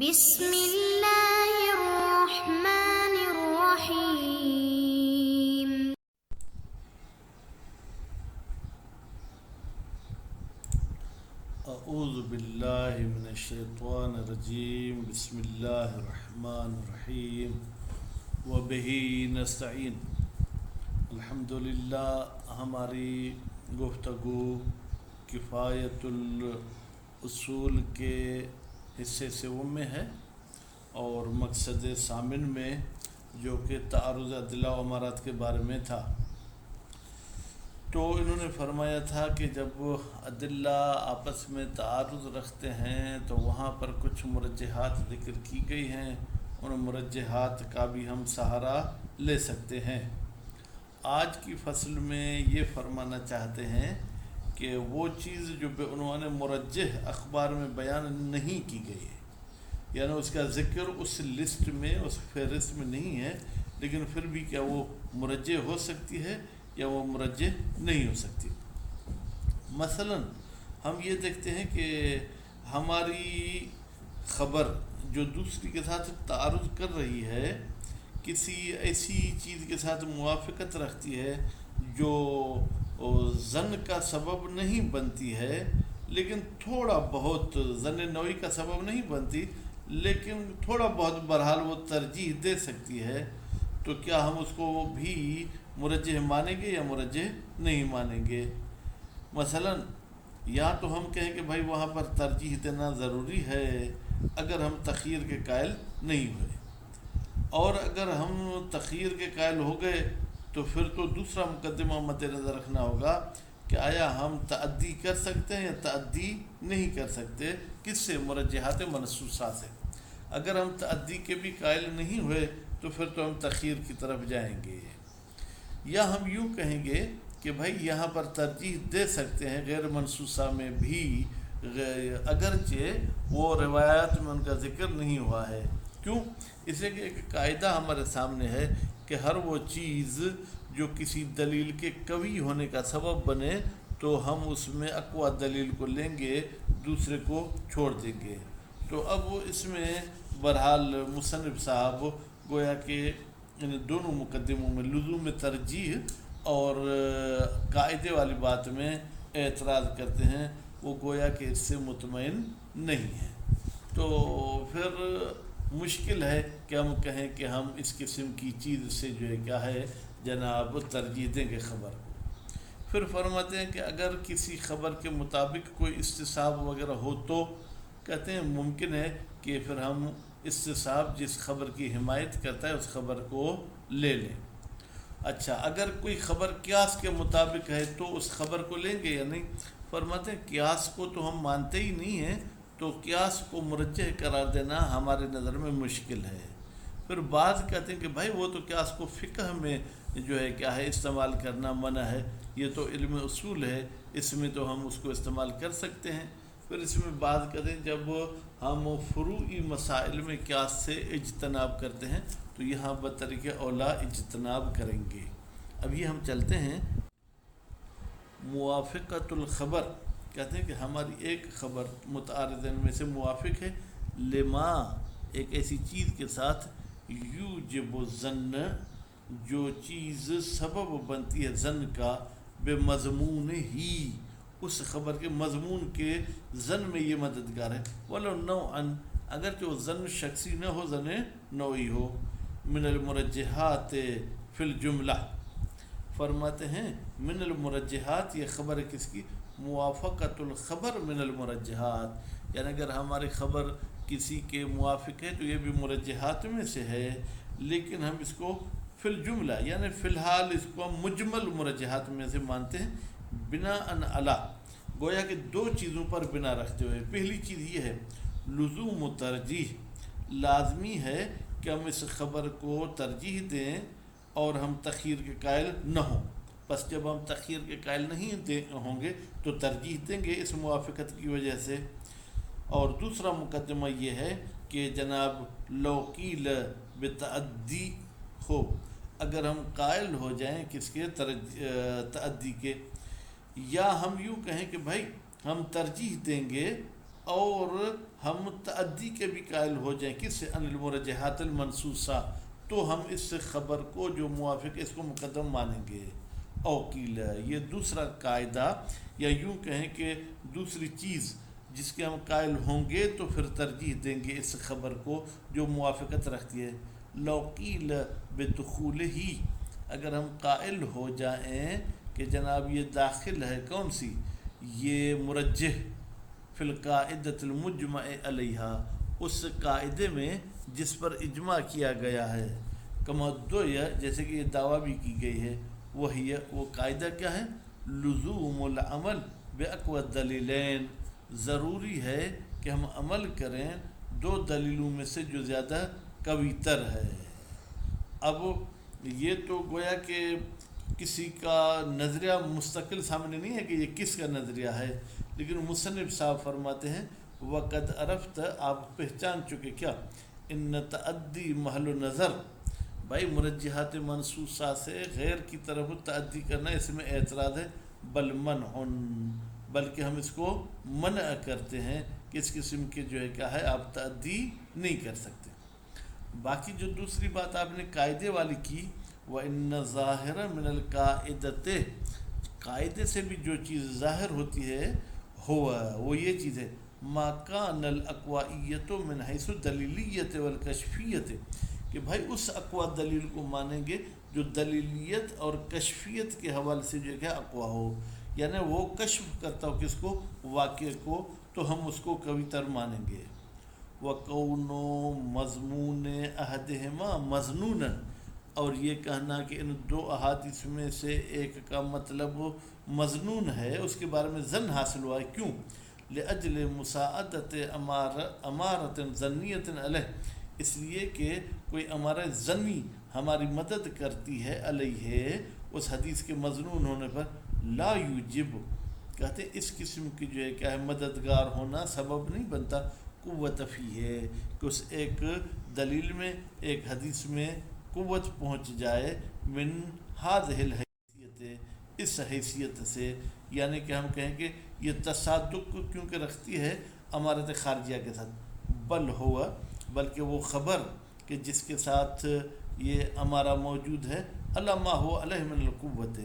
بسم اللہ الرحمن الرحیم۔ اعوذ باللہ من الشیطان الرجیم، بسم اللہ الرحمن الرحیم، وبہ نستعین۔ الحمدللہ ہماری گفتگو کفایت الاصول کے حصے سوم میں ہے اور مقصد ثامن میں جو کہ تعارض ادلہ و امارات کے بارے میں تھا۔ تو انہوں نے فرمایا تھا کہ جب ادلہ آپس میں تعارض رکھتے ہیں تو وہاں پر کچھ مرجحات ذکر کی گئی ہیں، ان مرجحات کا بھی ہم سہارا لے سکتے ہیں۔ آج کی فصل میں یہ فرمانا چاہتے ہیں کہ وہ چیز جو بعنوان مرجح اخبار میں بیان نہیں کی گئی ہے، یعنی اس کا ذکر اس لسٹ میں، اس فہرست میں نہیں ہے، لیکن پھر بھی کیا وہ مرجح ہو سکتی ہے یا وہ مرجح نہیں ہو سکتی۔ مثلا ہم یہ دیکھتے ہیں کہ ہماری خبر جو دوسری کے ساتھ تعارض کر رہی ہے، کسی ایسی چیز کے ساتھ موافقت رکھتی ہے جو ظن کا سبب نہیں بنتی ہے، لیکن تھوڑا بہت ظن نوئی کا سبب نہیں بنتی، لیکن تھوڑا بہت بہرحال وہ ترجیح دے سکتی ہے، تو کیا ہم اس کو بھی مرجح مانیں گے یا مرجح نہیں مانیں گے؟ مثلا یا تو ہم کہیں کہ بھائی وہاں پر ترجیح دینا ضروری ہے اگر ہم تخییر کے قائل نہیں ہوئے، اور اگر ہم تخییر کے قائل ہو گئے تو پھر تو دوسرا مقدمہ مد نظر رکھنا ہوگا کہ آیا ہم تعدی کر سکتے ہیں یا تعدی نہیں کر سکتے، کس سے؟ مرجحات منصوصہ سے۔ اگر ہم تعدی کے بھی قائل نہیں ہوئے تو پھر تو ہم تخییر کی طرف جائیں گے، یا ہم یوں کہیں گے کہ بھائی یہاں پر ترجیح دے سکتے ہیں غیر منصوصہ میں بھی، اگرچہ وہ روایات میں ان کا ذکر نہیں ہوا ہے۔ کیوں؟ اس لیے کہ ایک قاعدہ ہمارے سامنے ہے کہ ہر وہ چیز جو کسی دلیل کے قوی ہونے کا سبب بنے تو ہم اس میں اقوی دلیل کو لیں گے، دوسرے کو چھوڑ دیں گے۔ تو اب اس میں بہرحال مصنف صاحب گویا کہ ان دونوں مقدموں میں لزوم ترجیح اور قاعدے والی بات میں اعتراض کرتے ہیں، وہ گویا کہ اس سے مطمئن نہیں ہے۔ تو پھر مشکل ہے کہ ہم کہیں کہ ہم اس قسم کی چیز سے جو ہے کیا ہے جناب ترجیح دیں گے خبر کو۔ پھر فرماتے ہیں کہ اگر کسی خبر کے مطابق کوئی استصحاب وغیرہ ہو تو کہتے ہیں ممکن ہے کہ پھر ہم استصحاب جس خبر کی حمایت کرتا ہے اس خبر کو لے لیں۔ اچھا، اگر کوئی خبر قیاس کے مطابق ہے تو اس خبر کو لیں گے یا نہیں؟ فرماتے ہیں قیاس کو تو ہم مانتے ہی نہیں ہیں، تو قیاس کو مرجح قرار دینا ہمارے نظر میں مشکل ہے۔ پھر بعض کہتے ہیں کہ بھائی وہ تو قیاس کو فقہ میں جو ہے کیا ہے استعمال کرنا منع ہے، یہ تو علم اصول ہے، اس میں تو ہم اس کو استعمال کر سکتے ہیں۔ پھر اس میں بعض کہتے ہیں جب ہم فروعی مسائل میں قیاس سے اجتناب کرتے ہیں تو یہاں بطریق اولا اجتناب کریں گے۔ اب یہ ہم چلتے ہیں موافقت الخبر، کہتے ہیں کہ ہماری ایک خبر متعارضین میں سے موافق ہے لما، ایک ایسی چیز کے ساتھ یوجب الظن، جو چیز سبب بنتی ہے ظن کا، بے مضمون ہی، اس خبر کے مضمون کے ظن میں یہ مددگار ہے، ولو نوعاً، اگرچہ وہ ظن شخصی نہ ہو، ظن نوعی ہو، من المرجحات فی الجملہ۔ فرماتے ہیں من المرجحات، یہ خبر ہے کس کی؟ موافقت الخبر من المرجحات، یعنی اگر ہماری خبر کسی کے موافق ہے تو یہ بھی مرجحات میں سے ہے، لیکن ہم اس کو فی الجملہ یعنی فی الحال اس کو ہم مجمل مرجحات میں سے مانتے ہیں، بناء علی، گویا کہ دو چیزوں پر بنا رکھتے ہوئے۔ پہلی چیز یہ ہے لزوم ترجیح، لازمی ہے کہ ہم اس خبر کو ترجیح دیں اور ہم تخییر کے قائل نہ ہوں۔ بس جب ہم تخییر کے قائل نہیں ہوں گے تو ترجیح دیں گے اس موافقت کی وجہ سے۔ اور دوسرا مقدمہ یہ ہے کہ جناب لو قیل بتعدی ہو، اگر ہم قائل ہو جائیں کس کے؟ تعدی کے، یا ہم یوں کہیں کہ بھائی ہم ترجیح دیں گے اور ہم تعدی کے بھی قائل ہو جائیں کس سے ان المرجحات المنصوصہ، تو ہم اس سے خبر کو جو موافق ہے اس کو مقدم مانیں گے۔ اوکیل، یہ دوسرا قاعدہ، یا یوں کہیں کہ دوسری چیز جس کے ہم قائل ہوں گے تو پھر ترجیح دیں گے اس خبر کو جو موافقت رکھتی ہے۔ لوقیل بدخول ہی، اگر ہم قائل ہو جائیں کہ جناب یہ داخل ہے کون سی، یہ مرجح فی القاعدۃ المجمع علیہا، اس قاعدے میں جس پر اجماع کیا گیا ہے، کما دعی، جیسے کہ یہ دعویٰ بھی کی گئی ہے، وہی وہ قاعدہ کیا ہے، لزوم العمل باقوی الدلیلین، ضروری ہے کہ ہم عمل کریں دو دلیلوں میں سے جو زیادہ قوی تر ہے۔ اب یہ تو گویا کہ کسی کا نظریہ مستقل سامنے نہیں ہے کہ یہ کس کا نظریہ ہے، لیکن مصنف صاحب فرماتے ہیں وقد عرفت، آپ پہچان چکے کیا، ان تعدی محل نظر، بھائی مرجحات منصوصہ سے غیر کی طرف تعدی کرنا اس میں اعتراض ہے، بل منع، بلکہ ہم اس کو منع کرتے ہیں کہ اس قسم کے جو ہے کیا ہے آپ تعدی نہیں کر سکتے۔ باقی جو دوسری بات آپ نے قاعدے والی کی، وَإِنَّ ظَاهِرَ مِنَ الْقَاعِدَةِ، قاعدے سے بھی جو چیز ظاہر ہوتی ہے وہ یہ چیز ہے، مَا كَانَ الْأَقْوَائِيَّةُ مِنْ حَيْثُ الدَّلِيلِيَّةِ وَالْكَشْفِيَّةِ، کہ بھائی اس اقوا دلیل کو مانیں گے جو دلیلیت اور کشفیت کے حوالے سے جو ہے اقوا ہو، یعنی وہ کشف کرتا ہو کس کو، واقع کو، تو ہم اس کو قوی تر مانیں گے۔ وَقَوْنُ مضمون احدہما مظنونا، اور یہ کہنا کہ ان دو احادیث میں سے ایک کا مطلب مظنون ہے، اس کے بارے میں ظن حاصل ہوا ہے، کیوں، لأجل مساعدت امارت ظنیت علیہ، اس لیے کہ کوئی امارہ ظنی ہماری مدد کرتی ہے علیہ اس حدیث کے مظنون ہونے پر، لا یوجب، کہتے ہیں اس قسم کی جو ہے کیا ہے مددگار ہونا سبب نہیں بنتا، قوت فی ہے کہ اس ایک دلیل میں ایک حدیث میں قوت پہنچ جائے، من ہذہ الحیثیت، اس حیثیت سے، یعنی کہ ہم کہیں کہ یہ تصادق کیونکہ رکھتی ہے امارت خارجیہ کے ساتھ، بل ہوا، بلکہ وہ خبر کہ جس کے ساتھ یہ امارہ موجود ہے، علامہ ہو علیہ من القوت،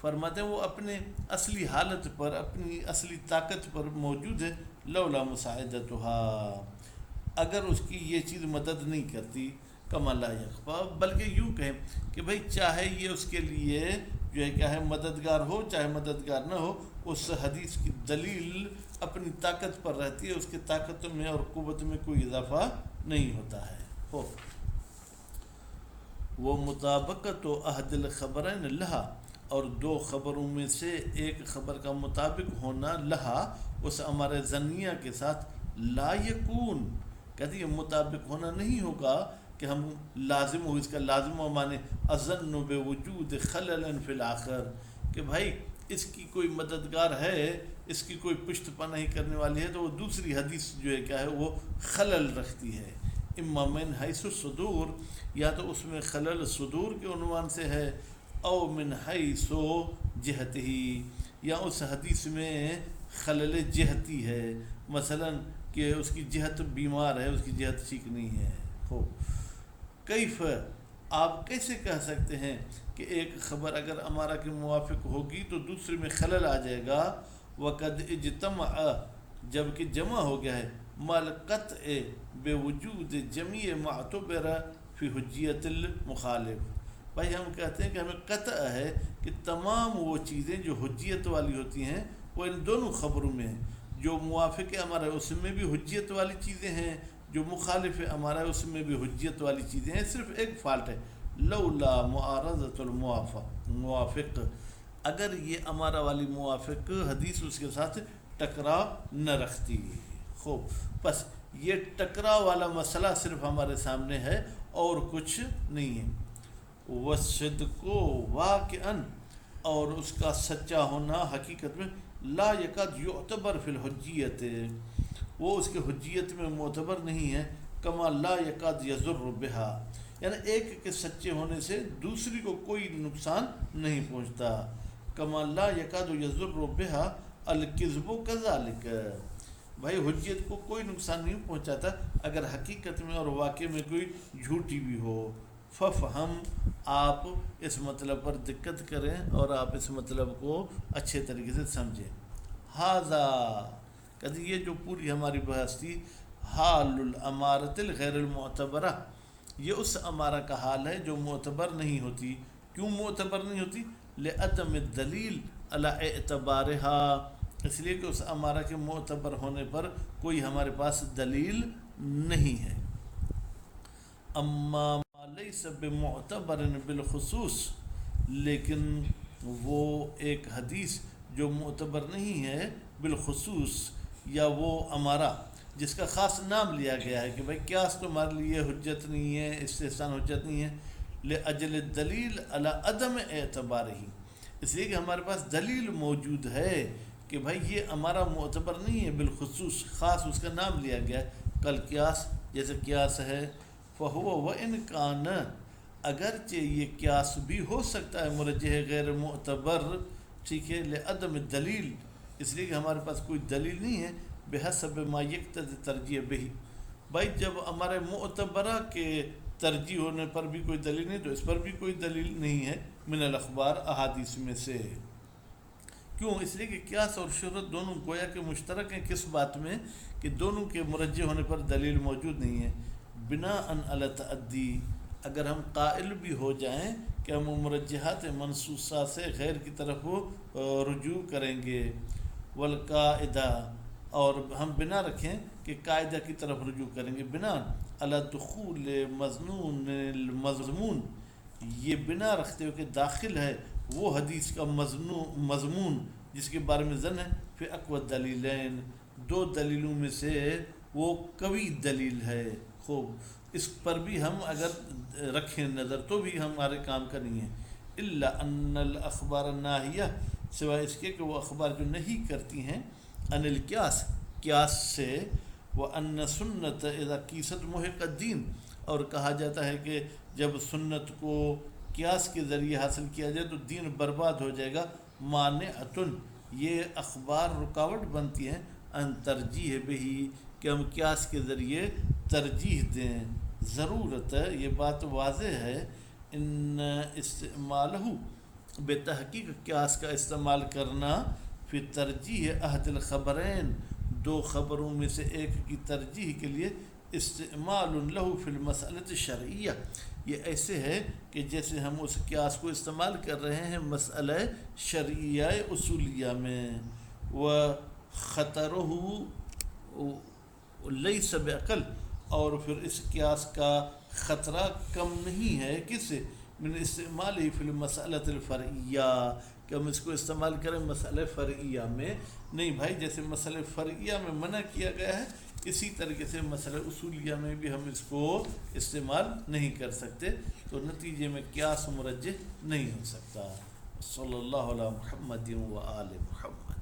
فرماتے ہیں وہ اپنے اصلی حالت پر، اپنی اصلی طاقت پر موجود ہے، لولا مساعدتها، اگر اس کی یہ چیز مدد نہیں کرتی، کما لا یخفا، بلکہ یوں کہیں کہ بھئی چاہے یہ اس کے لیے جو ہے کیا ہے مددگار ہو چاہے مددگار نہ ہو، اس حدیث کی دلیل اپنی طاقت پر رہتی ہے، اس کی طاقت میں اور قوت میں کوئی اضافہ نہیں ہوتا ہے۔ وہ مطابقت و عہد الخبرین لہا، اور دو خبروں میں سے ایک خبر کا مطابق ہونا لہا اس ہمارے ظنیہ کے ساتھ، لا یکون، کہتے ہیں مطابق ہونا نہیں ہوگا کہ ہم لازم ہو، اس کا لازم ہو مانے اظن بوجود خلل فی الاخر، کہ بھائی اس کی کوئی مددگار ہے، اس کی کوئی پشت پناہی کرنے والی ہے، تو وہ دوسری حدیث جو ہے کیا ہے وہ خلل رکھتی ہے، اما من حیث الصدور، یا تو اس میں خلل صدور کے عنوان سے ہے، او من حیث جہتی، یا اس حدیث میں خلل جہتی ہے، مثلا کہ اس کی جہت بیمار ہے، اس کی جہت ٹھیک نہیں ہے۔ کیف، آپ کیسے کہہ سکتے ہیں کہ ایک خبر اگر امارہ کے موافق ہوگی تو دوسرے میں خلل آ جائے گا، وقد اجتمع، جبکہ جمع ہو گیا ہے، مال قطع بے وجود جمیع معتبر فی حجیت المخالف، بھائی ہم کہتے ہیں کہ ہمیں قطع ہے کہ تمام وہ چیزیں جو حجیت والی ہوتی ہیں وہ ان دونوں خبروں میں ہیں، جو موافق ہمارا ہے اس میں بھی حجیت والی چیزیں ہیں، جو مخالف ہمارا ہے اس میں بھی حجیت والی چیزیں ہیں، صرف ایک فالٹ ہے، لولا معارضۃ الموافق، اگر یہ امارہ والی موافق حدیث اس کے ساتھ ٹکراؤ نہ رکھتی۔ بس یہ ٹکراؤ والا مسئلہ صرف ہمارے سامنے ہے اور کچھ نہیں ہے۔ وَالصِّدْقُ وَاقِعًا، اور اس کا سچا ہونا حقیقت میں، لا یکاد یعتبر فی الحجیت، وہ اس کے حجیت میں معتبر نہیں ہے، کما لا یکاد یضر بہا، یعنی ایک کے سچے ہونے سے دوسری کو کوئی نقصان نہیں پہنچتا، کما لا یکاد یضر بہا الکذب کذالک، بھائی حجت کو کوئی نقصان نہیں پہنچاتا اگر حقیقت میں اور واقع میں کوئی جھوٹی بھی ہو. ففہم، آپ اس مطلب پر دقت کریں اور آپ اس مطلب کو اچھے طریقے سے سمجھیں. ھذا، کہتے یہ جو پوری ہماری بحث تھی، حال الامارۃ الغیر المعتبرہ، یہ اس امارہ کا حال ہے جو معتبر نہیں ہوتی. کیوں معتبر نہیں ہوتی؟ لعدم الدلیل علی اعتبارها، اس لیے کہ اس امارہ کے معتبر ہونے پر کوئی ہمارے پاس دلیل نہیں ہے. اما ما لیس بمعتبر بالخصوص، لیکن وہ ایک حدیث جو معتبر نہیں ہے بالخصوص، یا وہ امارہ جس کا خاص نام لیا گیا ہے کہ بھائی قیاس تمہارے لیے حجت نہیں ہے، استحسان حجت نہیں ہے، لاجل الدلیل علی عدم اعتبارہ، اس لیے کہ ہمارے پاس دلیل موجود ہے کہ بھائی یہ ہمارا معتبر نہیں ہے بالخصوص، خاص اس کا نام لیا گیا ہے. کل قیاس، جیسے قیاس ہے، فہو وان کان، اگرچہ یہ قیاس بھی ہو سکتا ہے مرجح غیر معتبر، ٹھیک ہے، لعدم الدلیل، اس لیے کہ ہمارے پاس کوئی دلیل نہیں ہے، بحسب ما یقتضی ترجیح بہ، بھائی جب ہمارے معتبرہ کے ترجیح ہونے پر بھی کوئی دلیل نہیں تو اس پر بھی کوئی دلیل نہیں ہے من الاخبار، احادیث میں سے. کیوں؟ اس لیے کہ قیاس اور شہرت دونوں گویا کہ مشترک ہیں کس بات میں کہ دونوں کے مرجح ہونے پر دلیل موجود نہیں ہے. بناء علی تعدی، اگر ہم قائل بھی ہو جائیں کہ ہم مرجحات منصوصہ سے غیر کی طرف رجوع کریں گے، والقاعدہ، اور ہم بنا رکھیں کہ قاعدہ کی طرف رجوع کریں گے، بنا علی دخول مضمون المضمون، یہ بنا رکھتے ہوئے کہ داخل ہے وہ حدیث کا مضمون جس کے بارے میں ظن ہے، فی اقوى دلیلین، دو دلیلوں میں سے وہ قوی دلیل ہے. خوب، اس پر بھی ہم اگر رکھیں نظر تو بھی ہمارے کام کا نہیں ہے. الا ان الاخبار الناہیہ، سوائے اس کے کہ وہ اخبار جو نہیں کرتی ہیں ان القیاس، قیاس سے، وان سنت اذا قیست محق الدین، اور کہا جاتا ہے کہ جب سنت کو قیاس کے ذریعے حاصل کیا جائے تو دین برباد ہو جائے گا. مانعۃ، یہ اخبار رکاوٹ بنتی ہیں، ان ترجیح بہی، کہ ہم قیاس کے ذریعے ترجیح دیں. ضرورت ہے، یہ بات واضح ہے، ان استعمالہ، بے تحقیق قیاس کا استعمال کرنا، فی ترجیح احد الخبرین، دو خبروں میں سے ایک کی ترجیح کے لیے، استعمال لہ فی المسألۃ الشرعیہ، یہ ایسے ہے کہ جیسے ہم اس قیاس کو استعمال کر رہے ہیں مسئلہ شرعیہ اصولیہ میں. وخطرہ لیس بعقل، اور پھر اس قیاس کا خطرہ کم نہیں ہے کس سے؟ من استعمال فی المسألۃ الفرعیہ، کہ ہم اس کو استعمال کریں مسئلہ فرعیہ میں. نہیں بھائی، جیسے مسئلہ فرعیہ میں منع کیا گیا ہے اسی طریقے سے مسئلہ اصولیہ میں بھی ہم اس کو استعمال نہیں کر سکتے، تو نتیجے میں قیاس مرجح نہیں ہو سکتا. صلی اللہ علی محمد و آل محمد.